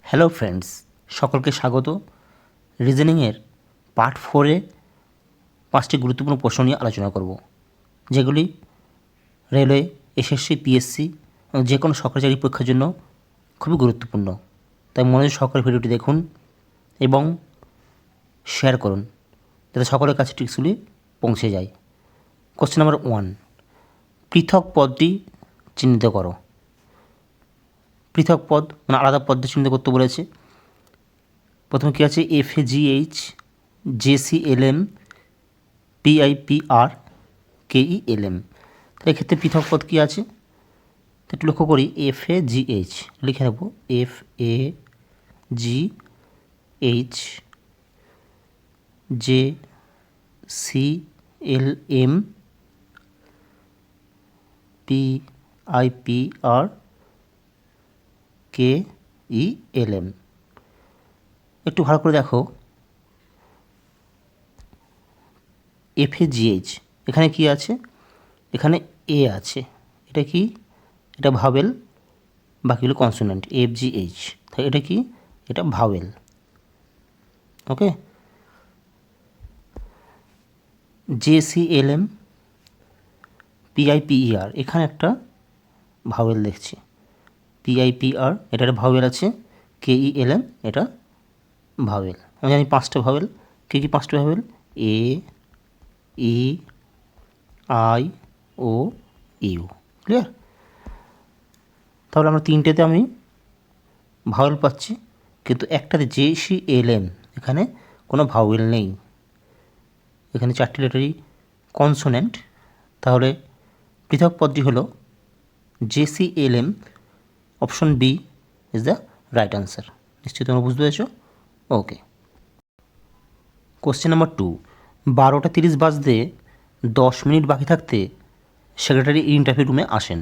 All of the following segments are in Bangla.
হ্যালো ফ্রেন্ডস, সকলকে স্বাগত। রিজনিংয়ের পার্ট 4-এ 5টি গুরুত্বপূর্ণ প্রশ্ন নিয়ে আলোচনা করব, যেগুলি রেলওয়ে, এসএসসি, পিএসসি এবং যে কোনো সরকারি চাকরি পরীক্ষার জন্য খুবই গুরুত্বপূর্ণ। তাই মনোযোগ সহকারে ভিডিওটি দেখুন এবং শেয়ার করুন, যাতে সকলের কাছে ট্রিক্সগুলি পৌঁছে যায়। কোশ্চেন নাম্বার 1, পৃথক পদটি চিহ্নিত করো। পৃথক পদ মানে আলাদা পদটি চিহ্নিত করতে বলেছে। প্রথমে কী আছে? FAGH JCLM PIPR KELM। তাহলে এক্ষেত্রে পৃথক পদ কী আছে একটু লক্ষ্য করি। FAGH লিখে রাখবো, FAGH JCLM PIPR KELM। একটু ভালো করে দেখো, FAGH এখানে কি আছে? এখানে এ আছে, এটা কি? এটা ভাওয়েল, বাকিগুলো কনসোনেন্ট। FGH, তাই এটা কি? এটা ভাওয়েল। ওকে। JCLM PIPER, এখানে একটা ভাওয়েল দেখছি। PIPR এটা একটা ভাওয়েল আছে। KELM এটা ভাওয়েল। আমি জানি 5টা ভাওয়েল। কী কী 5টা vowel? A E I O U। Clear? তাহলে আমরা 3টেতে আমি ভাওয়েল পাচ্ছি, কিন্তু একটাতে JCLM এখানে কোনো ভাওয়েল নেই। এখানে 4টি লেটারই কনসোনেন্ট। তাহলে পৃথক পদটি হলো JCLM। Option B is the right answer. নিশ্চয়ই তোমরা বুঝতে পেরেছ? ওকে। কোশ্চেন নাম্বার 2, 12টা 30 বাজতে 10 মিনিট বাকি থাকতে সেক্রেটারি ইন্টারভিউ রুমে আসেন।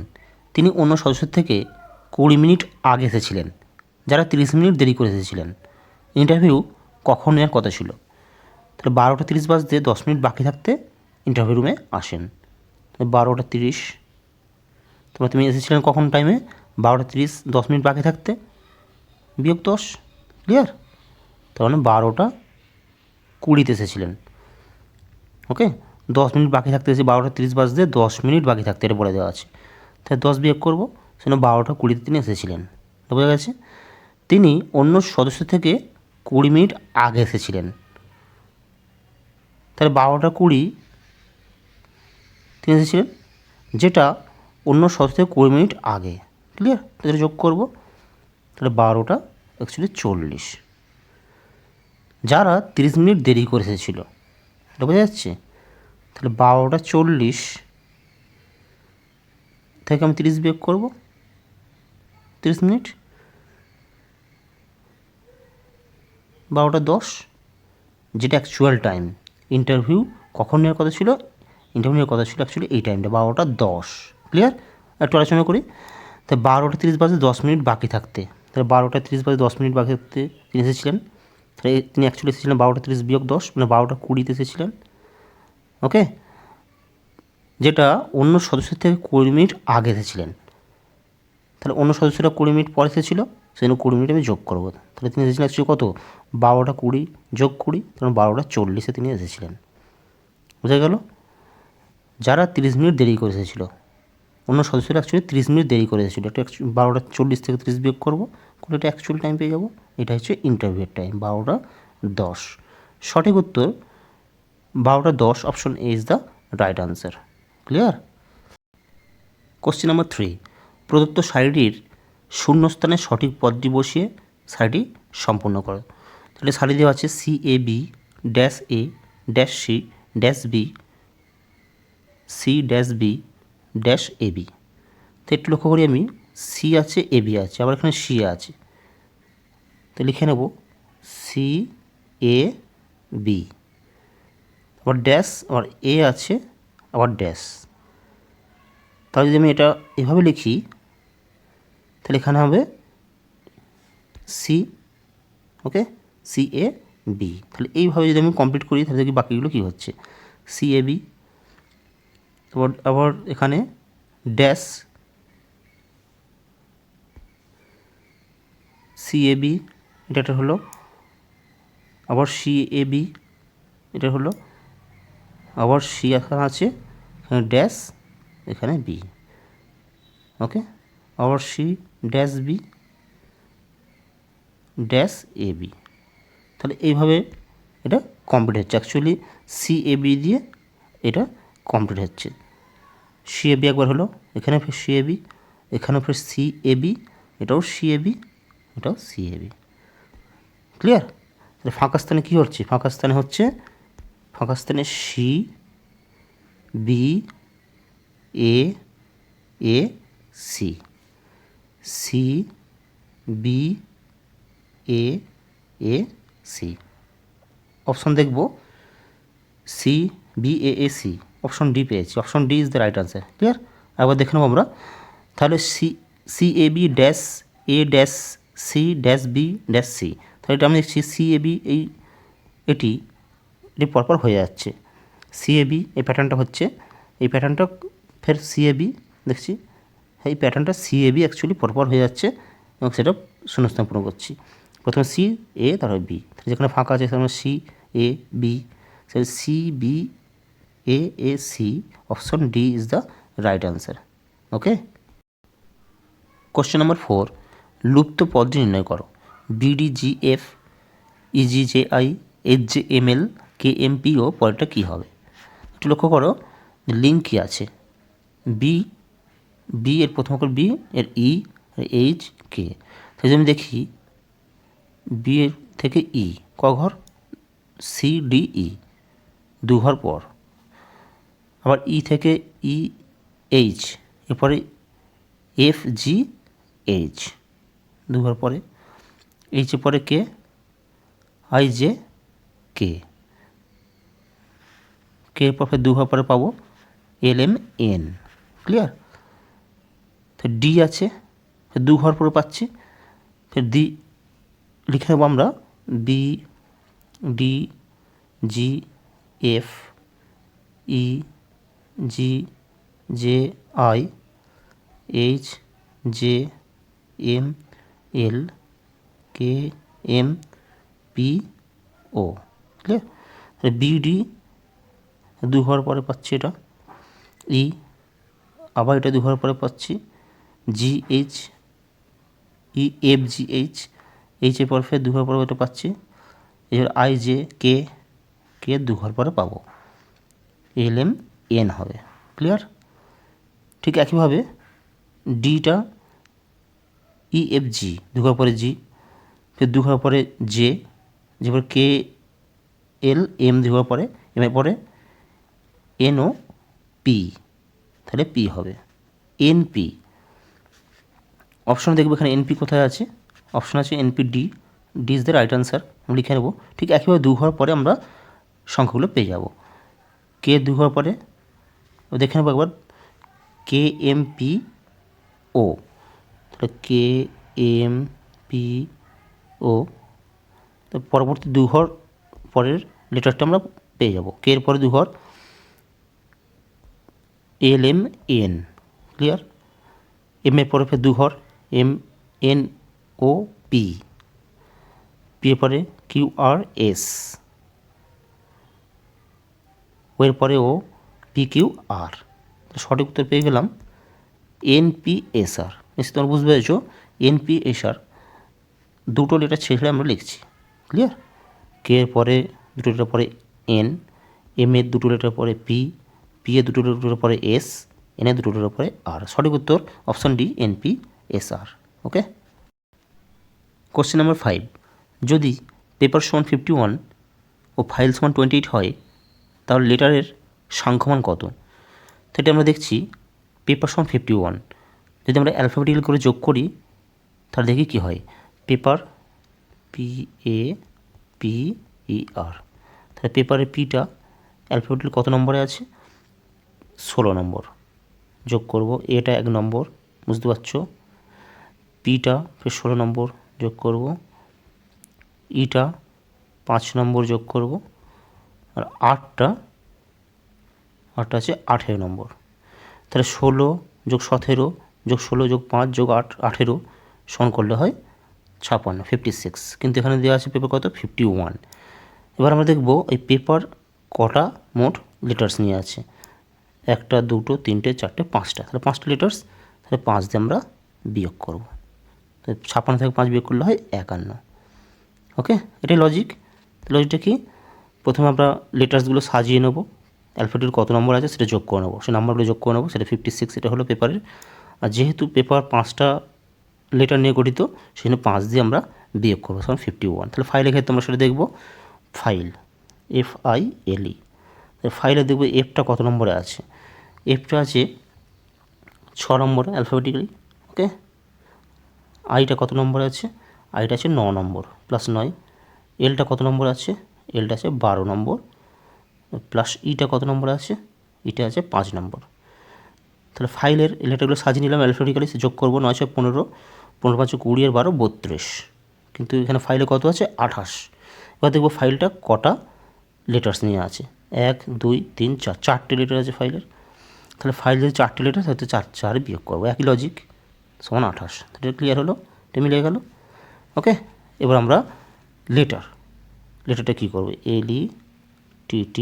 তিনি অন্য সদস্যের থেকে 20 মিনিট আগে এসেছিলেন, যারা 30 মিনিট দেরি করে এসেছিলেন। ইন্টারভিউ কখন নেওয়ার কথা ছিল? তাহলে 12টা 30 বাজতে 10 মিনিট বাকি থাকতে ইন্টারভিউ রুমে আসেন। 12টা 30, তুমি এসেছিলেন কখন টাইমে? 12টা 30, 10 মিনিট বাকি থাকতে বিয়োগ 10। ক্লিয়ার? তার মানে 12টা 20 এসেছিলেন। ওকে। 10 মিনিট বাকি থাকতে এসে 12টা 30 বাজতে 10 মিনিট বাকি থাকতে এটা বলে দেওয়া আছে। তাই 10 বিয়োগ করবো, সেজন্য 12টা 20 তিনি এসেছিলেন। বোঝা গেছে? তিনি অন্য সদস্য থেকে 20 মিনিট আগে এসেছিলেন। তাহলে 12টা 20 তিনি এসেছিলেন, যেটা অন্য সদস্য থেকে 20 মিনিট আগে। ক্লিয়ার? তাদের যোগ করব, তাহলে 12টা অ্যাকচুয়ালি 40, যারা 30 মিনিট দেরি করে এসেছিল। এটা বোঝা যাচ্ছে? তাহলে 12টা 40 থেকে আমি 30 বিয়োগ করব, 30 মিনিট। 12টা 10, যেটা অ্যাকচুয়াল টাইম। ইন্টারভিউ কখন নেওয়ার কথা ছিল? ইন্টারভিউ নেওয়ার কথা ছিল অ্যাকচুয়ালি এই টাইমটা, 12টা 10। ক্লিয়ার? একটু আলোচনা করি। তাই 12টা 30 বাজে 10 মিনিট বাকি থাকতে, তাহলে 12টা 30 বাজে 10 মিনিট বাকি থাকতে তিনি এসেছিলেন। তাহলে তিনি অ্যাকচুয়ালি এসেছিলেন 12টা 30 বিয়োগ 10, মানে 12টা 20 এসেছিলেন। ওকে। যেটা অন্য সদস্যের থেকে 20 মিনিট আগে এসেছিলেন। তাহলে অন্য সদস্যরা 20 মিনিট পরে এসেছিল, সেজন্য 20 মিনিট আমি যোগ করবো। তাহলে তিনি এসেছিলেন অ্যাকচুয়ালি কত? 12টা 20 যোগ 20, তখন 12টা 40 তিনি এসেছিলেন। বোঝা গেল? যারা 30 মিনিট দেরি করে এসেছিল, অন্য সদস্যরা অ্যাকচুয়ালি 30 মিনিট দেরি করে এসেছিলো। এটা 12টা 40 থেকে 30 বিয়োগ করবো, করে এটা অ্যাকচুয়াল টাইম পেয়ে যাবো। এটা হচ্ছে ইন্টারভিউয়ের টাইম, 12টা 10। সঠিক উত্তর 12টা 10, option A is the right answer. Clear? Question number 3, প্রদত্ত সারিটির শূন্যস্থানে সঠিক পদটি বসিয়ে সারিটি সম্পূর্ণ করো। তাহলে সারি দেওয়া আছে CAB dash A dash C dash B C dash B dash AB। তো একটু লক্ষ্য করি, আমি C আছে, AB আছে, আবার এখানে C আছে। তো লিখে নেব CAB, আবার ড্যাশ, আবার A আছে, আবার ড্যাশ। তাহলে যদি আমি এটা এভাবে লিখি, তাহলে এখানে হবে C। ওকে, CAB। তাহলে এইভাবে যদি আমি কমপ্লিট করি, তাহলে দেখি বাকিগুলো কী হচ্ছে। CAB, তারপর আবার এখানে ড্যাশ CAB, এটা হলো আবার সি এ বি, এটা হলো আবার সি এখানে আছে, এখানে ড্যাশ, এখানে বি, ওকে, আবার C dash B dash A B. তাহলে এইভাবে এটা কমপ্লিট হচ্ছে। অ্যাকচুয়ালি সি এ বি দিয়ে এটা কমপ্লিট হচ্ছে। সি এ বি একবার হলো, এখানে ফের সি এ বি, এখানেও ফের সি এ বি, এটাও সি এ বি, এটাও সি এ বি। ক্লিয়ার? তাহলে ফাঁকা স্থানে কী হচ্ছে? ফাঁকা স্থানে হচ্ছে, ফাঁকা স্থানে C B A A C, C B A A C. Option দেখব, C B A A C, option D পেয়েছি। Option D is the right answer. Clear? একবার দেখে নেবো আমরা। তাহলে C A B dash A dash C dash B dash C, তাহলে এটা আমি দেখছি সি এ বি এটি পরপর হয়ে যাচ্ছে। সি এ বি এই প্যাটার্নটা হচ্ছে, এই প্যাটার্নটা ফের সি এ বি দেখছি, এই প্যাটার্নটা সি এ বি অ্যাকচুয়ালি পরপর হয়ে যাচ্ছে এবং সেটা শূন্যস্থান পূরণ করছি। প্রথমে সি এ, তারপর বি, যেখানে ফাঁকা আছে সেখানে সি এ বি, সেখানে C B A A C, option D is the right answer. Okay. Question number 4, লুপ্ত পদটি নির্ণয় করো। বিডিজিএফ ইজিজেআই এইচজেএমএল কেএমপিও পরেরটা কী হবে? একটু লক্ষ্য করো লিঙ্ক কী আছে। বি, বি এর প্রথম অক্ষর বি, এর ই, এইচ, কে। তাই যদি আমি দেখি বি এর থেকে ই ক ঘর? সি ডি ই, দু ঘর পর। আবার ই থেকে ই এইচ, এরপরে এফ জি এইচ, দু ঘর পরে। এইচের পরে কে, আই জে কে, কে পর দু ঘর পরে পাবো এল এম এন। ক্লিয়ার? তো ডি আছে, দু ঘর পরে পাচ্ছি, ফের ডি লিখে নেবো আমরা, B D G F E G J I H J M L K M P O. Clear? BD দু ঘর পরে পাচ্ছি এটা, ই আবার এটা দু ঘর পরে পাচ্ছি, G H E F G H, এইচের পর ফের দু ঘর পরে এটা পাচ্ছি, এবার আই জে কে, কে দু ঘর পরে পাবো, এল এম এন হবে। ক্লিয়ার? ঠিক একইভাবে ডিটা ই এফ জি, দু ঘর পরে জি, ফের দু ঘর পরে জে, যে পরে কে এল এম দু ঘর পরে, এম এর পরে এন ও পি, তাহলে পি হবে এন পি। অপশন দেখবো এখানে এনপি কোথায় আছে, অপশন আছে NP D, D is the right answer, আমরা লিখে নেব। ঠিক একইভাবে দু ঘর পরে আমরা সংখ্যাগুলো পেয়ে যাব। কে দু ঘর পরে দেখে নেবো একবার, কে এম পি ও, তাহলে কে এম পি ও, তো পরবর্তী দু ঘর পরের লেটারটা আমরা পেয়ে যাব। কে এর পরে দু ঘর L M N. Clear? M এর পরে ফের দু ঘর M N O P, P এর পরে কিউ আর এস, ও এর পরে ও, পি কিউ আর। সঠিক উত্তর পেয়ে গেলাম এন পি এস আর। নিশ্চয়ই তোমরা বুঝতে পেরেছো, এন পি এস আর দুটো লেটার ছেড়ে আমরা লিখছি। ক্লিয়ার? কে এর পরে দুটো লেটার পরে এন, এম এর দুটো লেটার পরে পি, পি এর দুটো লেটার পরে এস, এন এর দুটো লেটার পরে আর। সঠিক উত্তর option D N P S R. Okay. Question number 5, যদি পেপার সমান 51 ও ফাইল সমান 28 হয় তাহলে লেটারের সংখ্যমান কত? তো এটা আমরা দেখছি পেপার সমান 51, যদি আমরা অ্যালফাবেটিক্যাল করে যোগ করি তাহলে দেখি কী হয়। Paper P A P E R, তাহলে পেপারের পিটা অ্যালফাবেটিক্যাল কত নম্বরে আছে? 16 নম্বর। যোগ করব, এটা 1 নম্বর, বুঝতে পারছো, পিটা ফের 16 নম্বর যোগ করব, ইটা 5 নম্বর যোগ করব, আর আটটা আছে 18 নম্বর। তাহলে 16 যোগ 17 যোগ 16 যোগ 5 যোগ 8, 18 সমান করলে হয় 56 56, কিন্তু এখানে দেওয়া আছে পেপার কত 51। এবার আমরা দেখব এই পেপার কটা মোট লেটার্স নিয়ে আছে, 1 2 3 4 5টা, তাহলে 5টা লেটার্স, তাহলে 5 দিয়ে আমরা বিয়োগ করব, তো 56 থেকে 5 বিয়োগ করলে হয় 51। ওকে, এটাই লজিক। লজিকটা কি, প্রথমে আমরা লেটার্সগুলো সাজিয়ে নেব, অ্যালফাবেটের কত নম্বর আছে সেটা যোগ করে নেবো, সেই নাম্বারগুলো যোগ করে নেবো, সেটা 56 এটা হলো পেপারের। আর যেহেতু পেপার 5টা লেটার নিয়ে গঠিত, সেখানে 5 দিয়ে আমরা বিয়োগ করবো, তখন 51। তাহলে ফাইলের ক্ষেত্রে আমরা সেটা দেখব, ফাইল FILE, ফাইলে দেখব এফটা কত নম্বরে আছে, এফটা আছে 6 নম্বরে অ্যালফাবেটিক্যালি। ওকে, আইটা কত নম্বরে আছে, আইটা আছে 9 নম্বর প্লাস 9। এলটা কত নম্বর আছে, এলটা আছে 12 নম্বর প্লাস ইটা কত নম্বর আছে, ইটা আছে 5 নম্বর। তাহলে ফাইলের লেটারগুলো সাজিয়ে নিলাম অ্যালফাবেটিক্যালি, যোগ করবো 9 6 15, 15 5 20 আর 12 32, কিন্তু এখানে ফাইলে কত আছে 28। এবার দেখবো ফাইলটা কটা লেটার্স নিয়ে আছে, 1 2 3 4, 4টে লেটার আছে ফাইলের। তাহলে ফাইল যদি 4টে লেটার, তাহলে 4 4 বিয়োগ করবো, একই লজিক, সমান 28। এটা ক্লিয়ার হলো, এটা মিলে গেল। ওকে, এবার আমরা লেটারটা কী করবো, LETTER।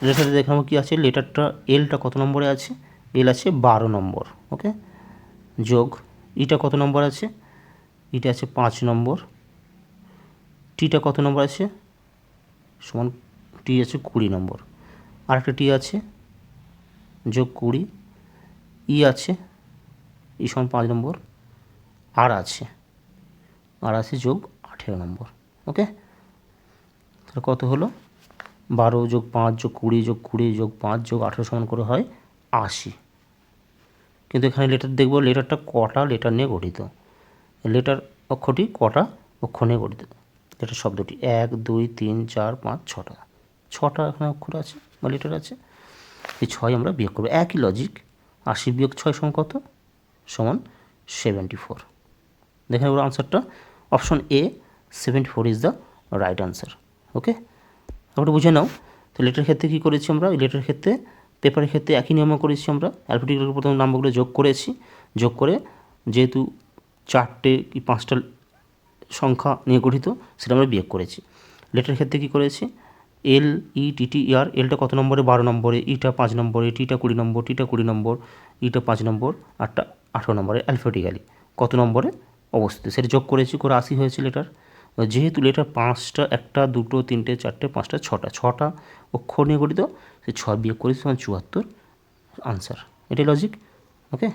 লেটারটা দেখাবো কী আছে, লেটারটা এলটা কত নম্বরে আছে, এল আছে 12 নম্বর। ওকে, যোগ ইটা কত নম্বর আছে, ইটা আছে 5 নম্বর, টিটা কত নম্বর আছে, সমান টি আছে 20 নম্বর, আর একটা টি আছে যোগ 20, ই আছে, ই সমান 5 নম্বর, আর আছে যোগ 18 নম্বর। ওকে, তাহলে কত হলো, 12 যোগ 5 যোগ 20 যোগ 20 যোগ 5 যোগ 18 সমান করে হয় 80। কিন্তু এখানে লেটার দেখব, লেটারটা কটা লেটার নিয়ে গঠিত, লেটার অক্ষরটি কটা অক্ষর নিয়ে গঠিত, লেটার শব্দটি 1 2 3 4 5 6টা, 6টা এখানে অক্ষর আছে বা লেটার আছে, এই 6 আমরা বিয়োগ করবো, একই লজিক। 80 বিয়োগ 6 সমান কত, সমান 74। দেখেন ওর আনসারটা option A 74 is the right answer. Okay, ওটা বুঝে নাও। তো লেটার ক্ষেত্রে কী করেছি আমরা, লেটার ক্ষেত্রে পেপারের ক্ষেত্রে একই নিয়ম করেছি, আমরা অ্যালফাবেটিক্যাল প্রথম নাম্বারগুলো যোগ করেছি, যোগ করে যেহেতু 4টে কি 5টা সংখ্যা নিয়ে গঠিত, সেটা আমরা বিয়োগ করেছি। লেটার ক্ষেত্রে কী করেছি, LETTER, এলটা কত নম্বরে 12 নম্বরে, ইটা 5 নম্বরে, টিটা 20 নম্বর, টিটা 20 নম্বর, ইটা 5 নম্বর, আরটা 18 নম্বরে অ্যালফাবেটিক্যালি কত নম্বরে অবস্থিত, সেটা যোগ করেছি, করে 80 হয়েছে লেটার। যেহেতু লেটার 5টা, 1 2 3 4 5 6টা অক্ষর নিয়ে গঠিত, সেই 6 বিয়োগ করেছি, 74 আনসার। এটাই লজিক। ওকে।